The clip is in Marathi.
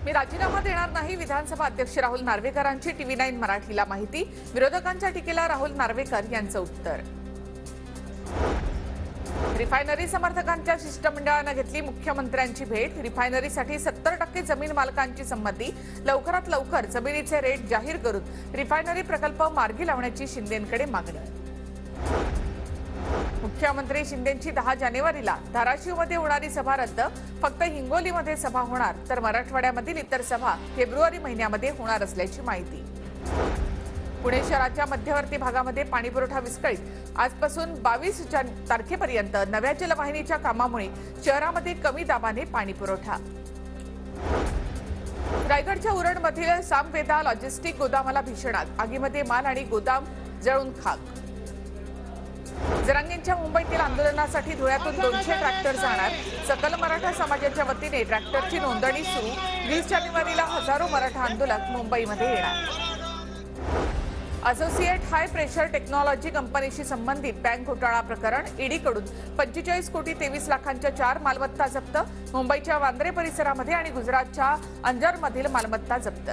मी राजीनामा देणार नाही, विधानसभा अध्यक्ष राहुल नार्वेकरांची TV9 मराठीला माहिती। विरोधकांच्या टीकेला राहुल नार्वेकर यांचं उत्तर। रिफायनरी समर्थकांच्या शिष्टमंडळाने घेतली मुख्यमंत्र्यांची भेट। रिफायनरीसाठी 70% जमीन मालकांची संमती। लवकरात लवकर जमिनीचे रेट जाहीर करून रिफायनरी प्रकल्प मार्गी लावण्याची शिंदेंकडे मागणी। मुख्यमंत्री शिंदेंची 10 जानेवारीला धाराशिवमध्ये होणारी सभा रद्द। फक्त हिंगोलीमध्ये सभा होणार, तर मराठवाड्यामधील इतर सभा फेब्रुवारी महिन्यामध्ये होणार असल्याची माहिती। पुणे शहराच्या मध्यवर्ती भागामध्ये पाणीपुरवठा विस्कळीत। आजपासून 22 तारखेपर्यंत नव्या जलवाहिनीच्या कामामुळे शहरामध्ये कमी दाबाने पाणीपुरवठा। रायगडच्या उरणमधील सामवेदा लॉजिस्टिक गोदामाला भीषण आग। आगीमध्ये माल आणि गोदाम जळून खाक। जरांगेंच्या मुंबईतील आंदोलनासाठी धुळ्यातून 200 ट्रॅक्टर जाणार। सकल मराठा समाजाच्या वतीने ट्रॅक्टरची नोंदणी सुरू। 20 जानेवारीला हजारो मराठा आंदोलक मुंबईमध्ये येणार। असोसिएट हाय प्रेशर टेक्नॉलॉजी कंपनीशी संबंधित बँक घोटाळा प्रकरण। ईडीकडून 45 कोटी 23 लाखांच्या 4 मालमत्ता जप्त। मुंबईच्या वांद्रे परिसरामध्ये आणि गुजरातच्या अंजरमधील मालमत्ता जप्त।